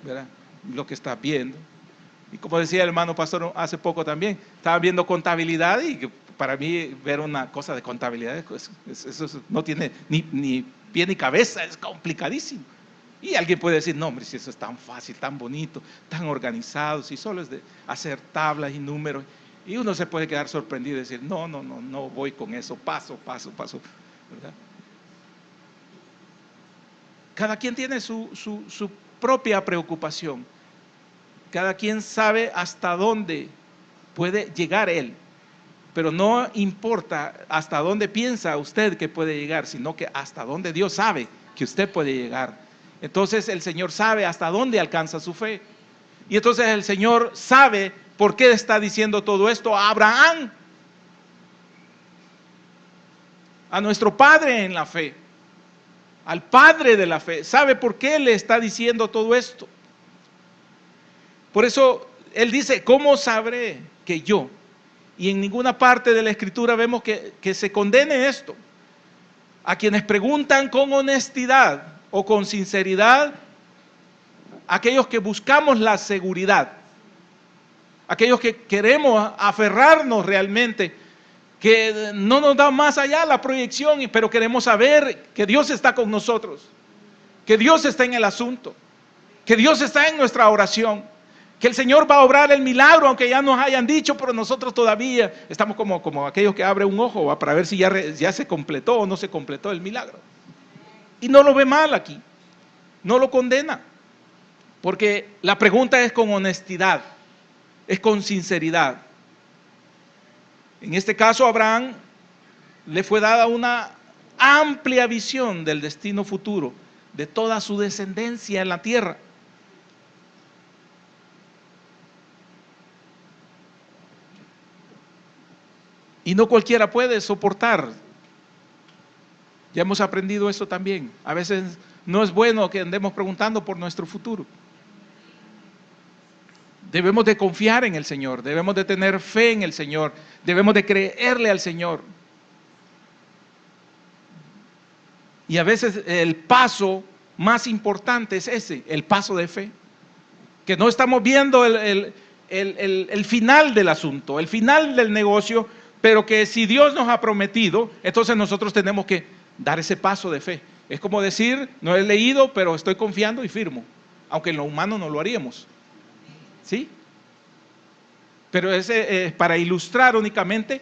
¿verdad? Lo que estás viendo. Y como decía el hermano pastor hace poco también, estaba viendo contabilidad, y para mí ver una cosa de contabilidad, eso no tiene ni pie ni cabeza, es complicadísimo. Y alguien puede decir, no, hombre, si eso es tan fácil, tan bonito, tan organizado, si solo es de hacer tablas y números. Y uno se puede quedar sorprendido y decir, no voy con eso, paso, ¿verdad? Cada quien tiene su propia preocupación. Cada quien sabe hasta dónde puede llegar Él. Pero no importa hasta dónde piensa usted que puede llegar, sino que hasta dónde Dios sabe que usted puede llegar. Entonces el Señor sabe hasta dónde alcanza su fe. Y entonces el Señor sabe por qué está diciendo todo esto a Abraham, a nuestro padre en la fe, al padre de la fe. Sabe por qué le está diciendo todo esto. Por eso Él dice, ¿cómo sabré que yo? Y en ninguna parte de la Escritura vemos que se condene esto. A quienes preguntan con honestidad o con sinceridad, aquellos que buscamos la seguridad, aquellos que queremos aferrarnos realmente, que no nos da más allá la proyección, pero queremos saber que Dios está con nosotros, que Dios está en el asunto, que Dios está en nuestra oración, que el Señor va a obrar el milagro, aunque ya nos hayan dicho, pero nosotros todavía estamos como aquellos que abren un ojo para ver si ya se completó o no se completó el milagro. Y no lo ve mal aquí, no lo condena, porque la pregunta es con honestidad, es con sinceridad. En este caso, a Abraham le fue dada una amplia visión del destino futuro de toda su descendencia en la tierra. Y no cualquiera puede soportar. Ya hemos aprendido eso también. A veces no es bueno que andemos preguntando por nuestro futuro. Debemos de confiar en el Señor, debemos de tener fe en el Señor, debemos de creerle al Señor. Y a veces el paso más importante es ese, el paso de fe. Que no estamos viendo el final del asunto, el final del negocio, pero que si Dios nos ha prometido, entonces nosotros tenemos que dar ese paso de fe. Es como decir, no he leído, pero estoy confiando y firmo, aunque en lo humano no lo haríamos. ¿Sí? Pero es para ilustrar únicamente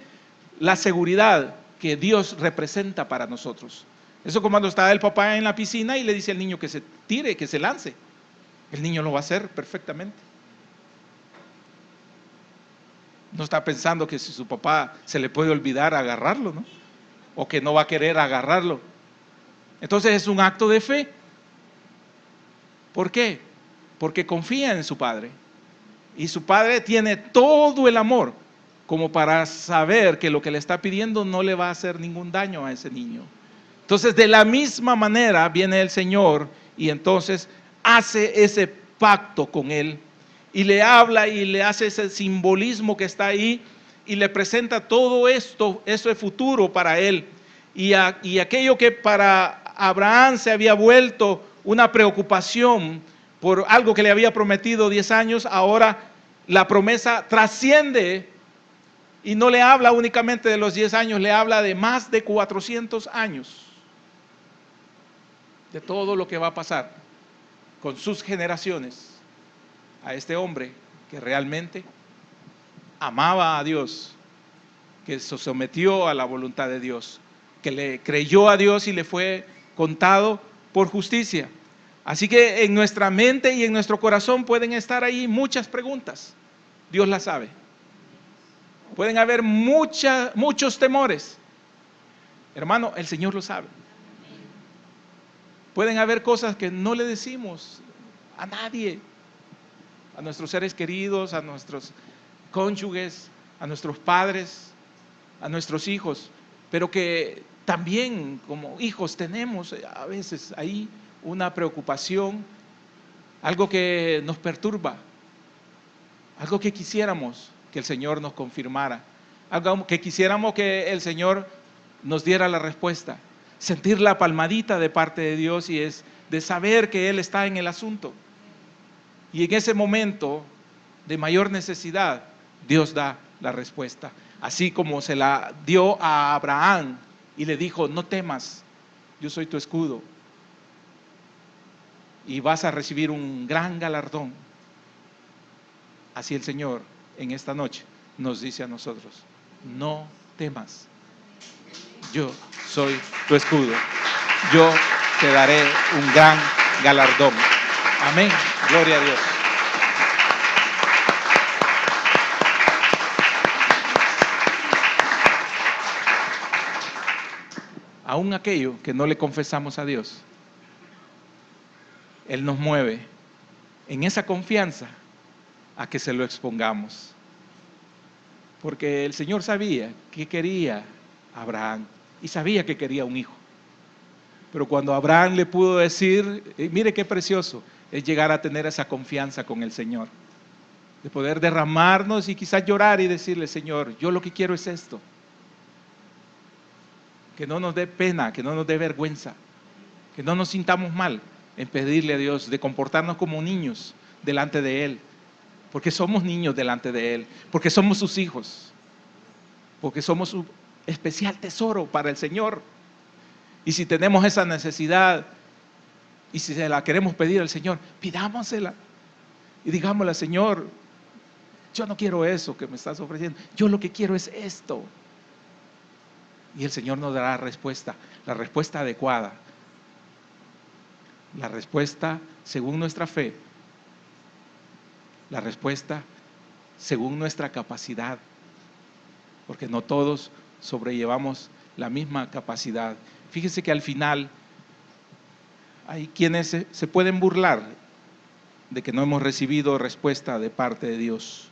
la seguridad que Dios representa para nosotros. Eso como cuando está el papá en la piscina y le dice al niño que se tire, que se lance. El niño lo va a hacer perfectamente. No está pensando que si su papá se le puede olvidar agarrarlo, ¿no? O que no va a querer agarrarlo. Entonces es un acto de fe. ¿Por qué? Porque confía en su padre. Y su padre tiene todo el amor como para saber que lo que le está pidiendo no le va a hacer ningún daño a ese niño. Entonces de la misma manera viene el Señor y entonces hace ese pacto con él y le habla y le hace ese simbolismo que está ahí y le presenta todo esto, eso es futuro para él. Y aquello que para Abraham se había vuelto una preocupación por algo que le había prometido 10 años, ahora la promesa trasciende y no le habla únicamente de los 10 años, le habla de más de 400 años, de todo lo que va a pasar con sus generaciones a este hombre que realmente amaba a Dios, que se sometió a la voluntad de Dios, que le creyó a Dios y le fue contado por justicia. Así que en nuestra mente y en nuestro corazón pueden estar ahí muchas preguntas. Dios las sabe. Pueden haber muchos temores. Hermano, el Señor lo sabe. Pueden haber cosas que no le decimos a nadie, a nuestros seres queridos, a nuestros cónyuges, a nuestros padres, a nuestros hijos, pero que también como hijos tenemos a veces ahí una preocupación, algo que nos perturba, algo que quisiéramos que el Señor nos confirmara, algo que quisiéramos que el Señor nos diera la respuesta, sentir la palmadita de parte de Dios y es de saber que Él está en el asunto. Y en ese momento de mayor necesidad, Dios da la respuesta, así como se la dio a Abraham y le dijo, no temas, yo soy tu escudo y vas a recibir un gran galardón. Así el Señor en esta noche nos dice a nosotros, no temas, yo soy tu escudo, yo te daré un gran galardón. Amén, gloria a Dios. aún aquello que no le confesamos a Dios, Él nos mueve en esa confianza a que se lo expongamos. Porque el Señor sabía que quería a Abraham y sabía que quería un hijo. Pero cuando Abraham le pudo decir, mire qué precioso es llegar a tener esa confianza con el Señor, de poder derramarnos y quizás llorar y decirle, Señor, yo lo que quiero es esto. Que no nos dé pena, que no nos dé vergüenza, que no nos sintamos mal en pedirle a Dios de comportarnos como niños delante de Él, porque somos niños delante de Él, porque somos sus hijos, porque somos su especial tesoro para el Señor. Y si tenemos esa necesidad y si se la queremos pedir al Señor, pidámosela y digámosle, Señor, yo no quiero eso que me estás ofreciendo, yo lo que quiero es esto. Y el Señor nos dará respuesta, la respuesta adecuada, la respuesta según nuestra fe, la respuesta según nuestra capacidad, porque no todos sobrellevamos la misma capacidad. Fíjense que al final hay quienes se pueden burlar de que no hemos recibido respuesta de parte de Dios.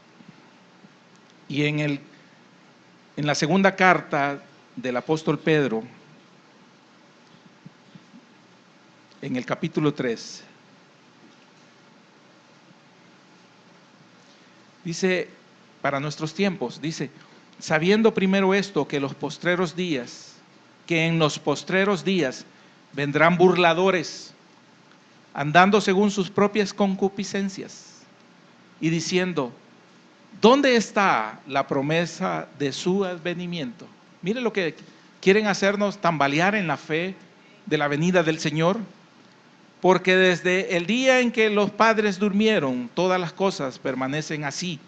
Y en la segunda carta del apóstol Pedro, en el capítulo 3, dice, para nuestros tiempos, dice, sabiendo primero esto, que en los postreros días vendrán burladores, andando según sus propias concupiscencias, y diciendo, ¿dónde está la promesa de su advenimiento? Mire lo que quieren hacernos tambalear en la fe de la venida del Señor. Porque desde el día en que los padres durmieron, todas las cosas permanecen así,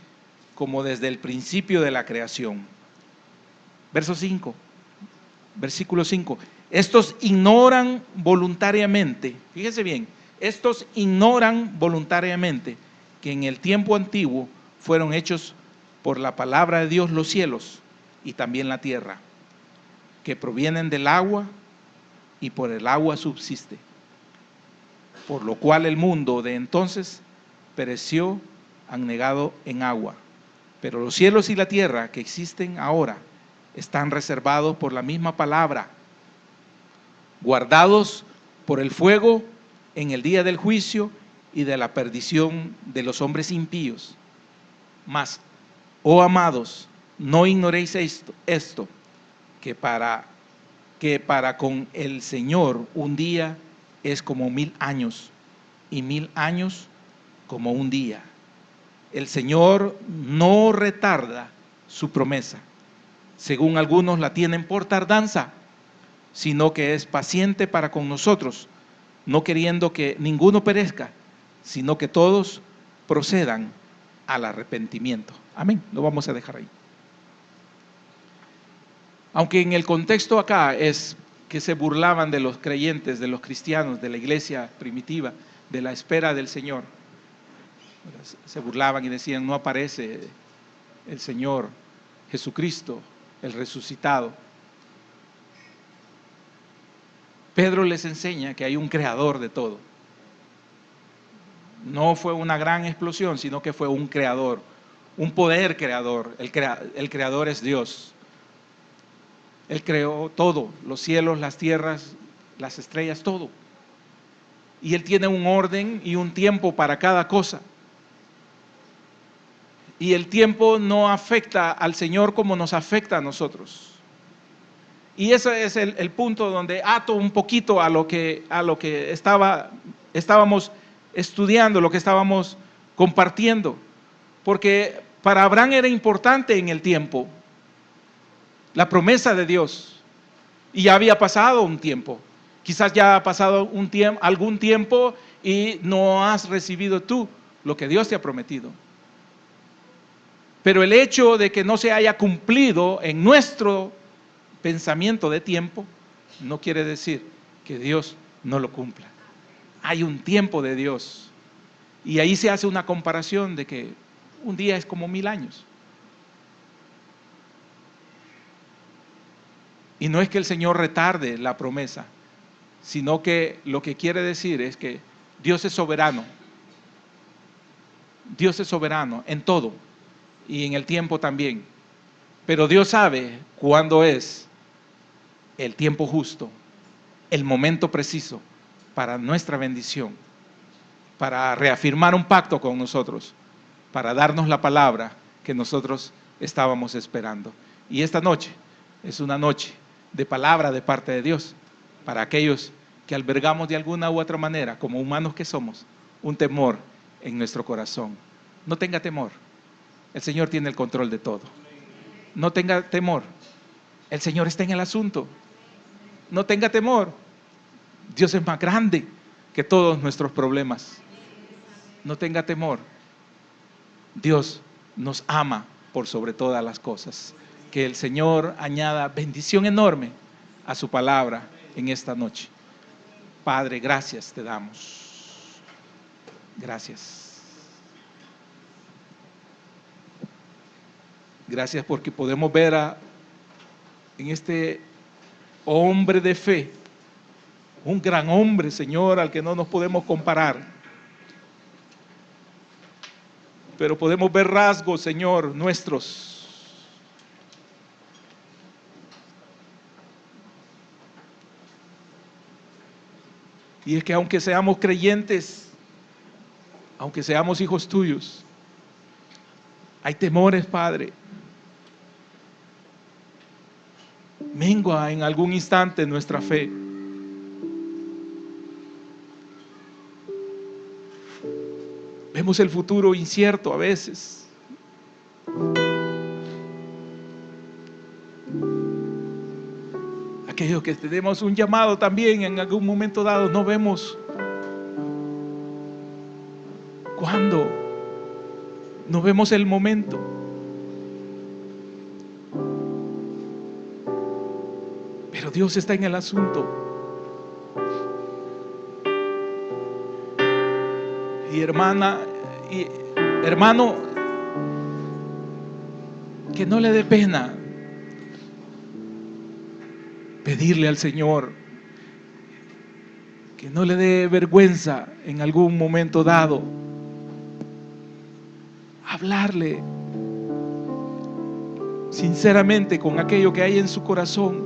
como desde el principio de la creación. Versículo 5. Estos ignoran voluntariamente, fíjense bien, estos ignoran voluntariamente que en el tiempo antiguo fueron hechos por la palabra de Dios los cielos y también la tierra, que provienen del agua y por el agua subsiste. Por lo cual el mundo de entonces pereció anegado en agua. Pero los cielos y la tierra que existen ahora están reservados por la misma palabra, guardados por el fuego en el día del juicio y de la perdición de los hombres impíos. Mas, oh amados, no ignoréis esto, que para con el Señor un día es como 1000 años, y 1000 años como un día. El Señor no retarda su promesa, según algunos la tienen por tardanza, sino que es paciente para con nosotros, no queriendo que ninguno perezca, sino que todos procedan al arrepentimiento. Amén. Lo vamos a dejar ahí. Aunque en el contexto acá es que se burlaban de los creyentes, de los cristianos, de la iglesia primitiva, de la espera del Señor. Se burlaban y decían, no aparece el Señor Jesucristo, el resucitado. Pedro les enseña que hay un creador de todo. No fue una gran explosión, sino que fue un creador, un poder creador. El creador es Dios. Él creó todo, los cielos, las tierras, las estrellas, todo. Y Él tiene un orden y un tiempo para cada cosa. Y el tiempo no afecta al Señor como nos afecta a nosotros. Y ese es el punto donde ato un poquito a lo que estábamos estudiando, lo que estábamos compartiendo. Porque para Abraham era importante en el tiempo la promesa de Dios. Y ya había pasado un tiempo. Quizás ya ha pasado algún tiempo y no has recibido tú lo que Dios te ha prometido. Pero el hecho de que no se haya cumplido en nuestro pensamiento de tiempo no quiere decir que Dios no lo cumpla. Hay un tiempo de Dios. Y ahí se hace una comparación de que un día es como 1000 años. Y no es que el Señor retarde la promesa, sino que lo que quiere decir es que Dios es soberano. Dios es soberano en todo y en el tiempo también. Pero Dios sabe cuándo es el tiempo justo, el momento preciso para nuestra bendición, para reafirmar un pacto con nosotros, para darnos la palabra que nosotros estábamos esperando. Y esta noche es una noche de palabra de parte de Dios para aquellos que albergamos de alguna u otra manera, como humanos que somos, un temor en nuestro corazón. No tenga temor, el Señor tiene el control de todo. No tenga temor, el Señor está en el asunto. No tenga temor, Dios es más grande que todos nuestros problemas. No tenga temor, Dios nos ama por sobre todas las cosas. Que el Señor añada bendición enorme a su palabra en esta noche. Padre, gracias te damos. Gracias. Gracias porque podemos ver en este hombre de fe, un gran hombre, Señor, al que no nos podemos comparar. Pero podemos ver rasgos, Señor, nuestros. Y es que aunque seamos creyentes, aunque seamos hijos tuyos, hay temores, Padre. Mengua en algún instante nuestra fe. Vemos el futuro incierto a veces. Aquellos que tenemos un llamado también en algún momento dado, no vemos cuándo, no vemos el momento. Pero Dios está en el asunto. Y hermana y hermano, que no le dé pena pedirle al Señor, que no le dé vergüenza en algún momento dado hablarle sinceramente con aquello que hay en su corazón.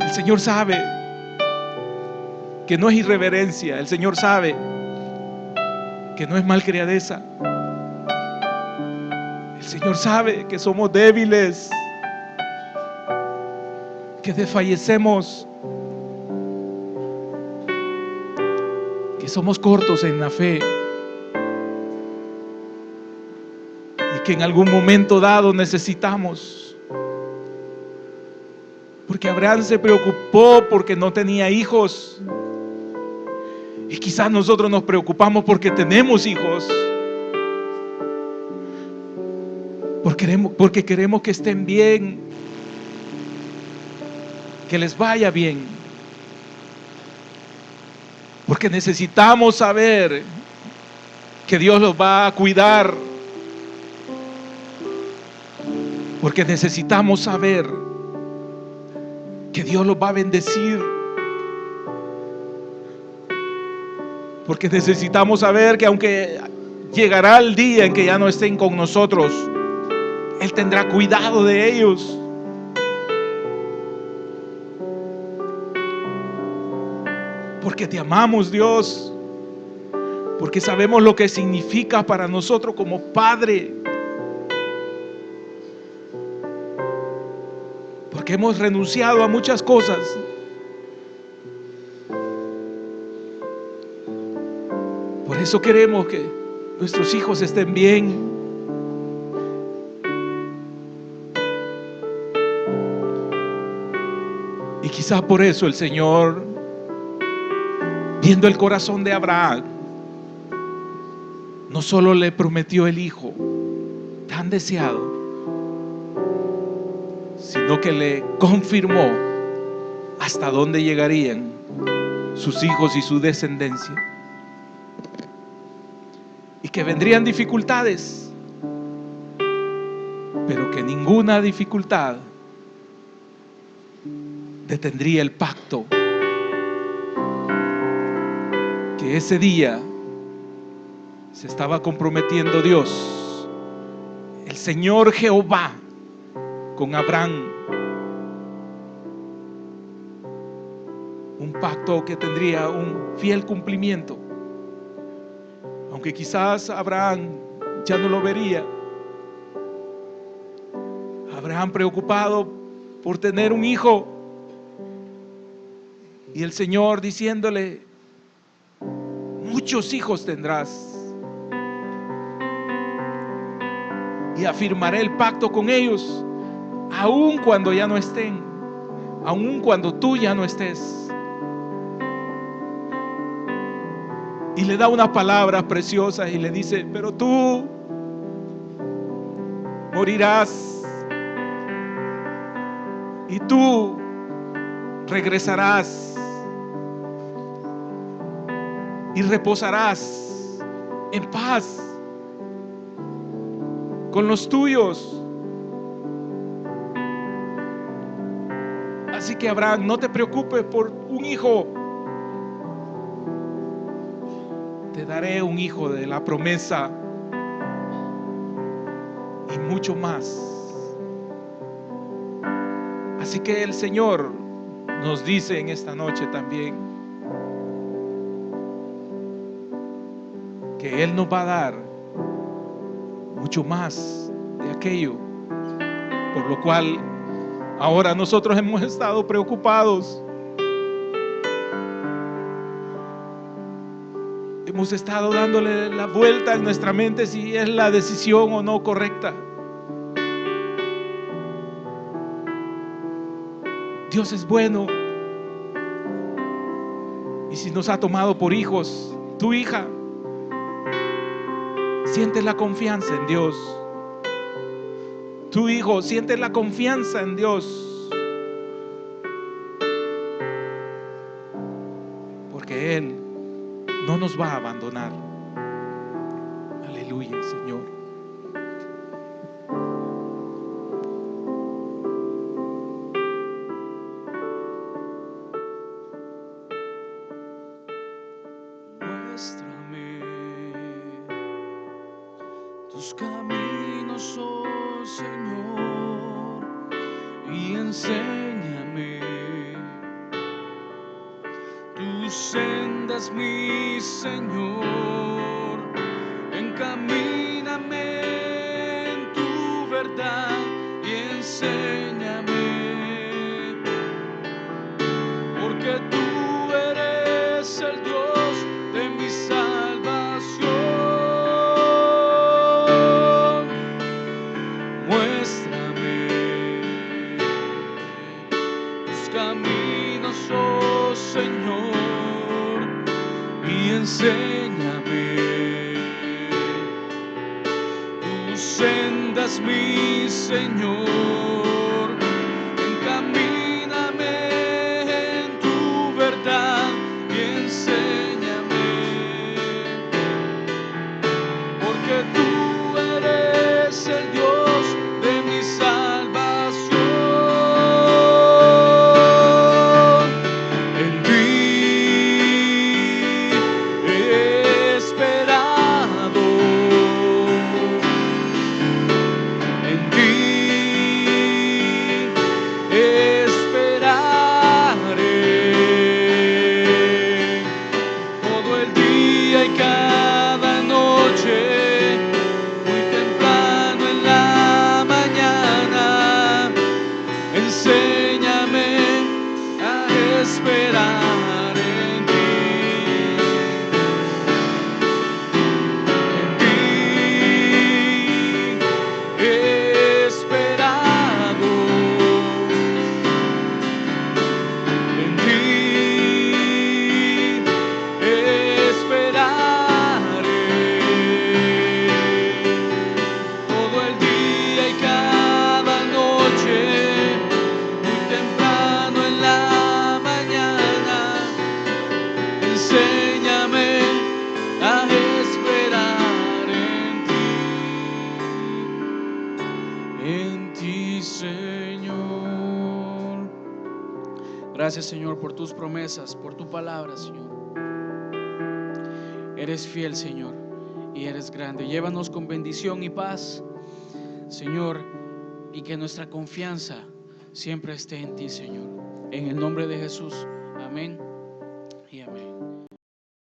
El Señor sabe que no es irreverencia, el Señor sabe que no es malcriadeza. El Señor sabe que somos débiles, que desfallecemos, que somos cortos en la fe y que en algún momento dado necesitamos. Porque Abraham se preocupó porque no tenía hijos. Y quizás nosotros nos preocupamos porque tenemos hijos. Porque queremos que estén bien, que les vaya bien. Porque necesitamos saber que Dios los va a cuidar. Porque necesitamos saber que Dios los va a bendecir. Porque necesitamos saber que aunque llegará el día en que ya no estén con nosotros, Él tendrá cuidado de ellos. Porque te amamos, Dios. Porque sabemos lo que significa para nosotros como Padre. Porque hemos renunciado a muchas cosas. Por eso queremos que nuestros hijos estén bien. Y quizás por eso el Señor, viendo el corazón de Abraham, no solo le prometió el hijo tan deseado, sino que le confirmó hasta dónde llegarían sus hijos y su descendencia. Y que vendrían dificultades, pero que ninguna dificultad detendría el pacto que ese día se estaba comprometiendo Dios, el Señor Jehová, con Abraham. Un pacto que tendría un fiel cumplimiento. Aunque quizás Abraham ya no lo vería. Abraham preocupado por tener un hijo. Y el Señor diciéndole: muchos hijos tendrás. Y afirmaré el pacto con ellos, aun cuando ya no estén, aun cuando tú ya no estés. Y le da unas palabras preciosas y le dice: pero tú morirás y tú regresarás y reposarás en paz con los tuyos. Así que Abraham, no te preocupes por un hijo. Te daré un hijo de la promesa y mucho más. Así que el Señor nos dice en esta noche también que Él nos va a dar mucho más de aquello por lo cual ahora nosotros hemos estado preocupados. Hemos estado dándole la vuelta en nuestra mente si es la decisión o no correcta. Dios es bueno. Y si nos ha tomado por hijos, tu hija, siente la confianza en Dios. Tu hijo, siente la confianza en Dios. Porque Él no nos va a abandonar. Aleluya, Señor. Muéstrame tus caminos, oh Señor, y enséñame tus sendas, mi Señor. Encamíname en tu verdad y enséñame, porque tú eres el Dios de mi salvación. Muéstrame tus caminos, oh Señor, y enséñame tus sendas, mi Señor. Encamíname en tu verdad y enséñame, porque tú eres el Dios de mi salvación. En ti he esperado, en ti esperaré todo el día y cada noche, muy temprano en la mañana. Enséñame a esperar en ti. En ti he esperado, en ti esperaré todo el día y cada noche, muy temprano en la mañana. Enséñame a esperar en ti, Señor. Gracias, Señor, por tus promesas, por tu palabra, Señor. Eres fiel, Señor, y eres grande. Llévanos con bendición y paz, Señor, y que nuestra confianza siempre esté en ti, Señor. En el nombre de Jesús. Amén y amén.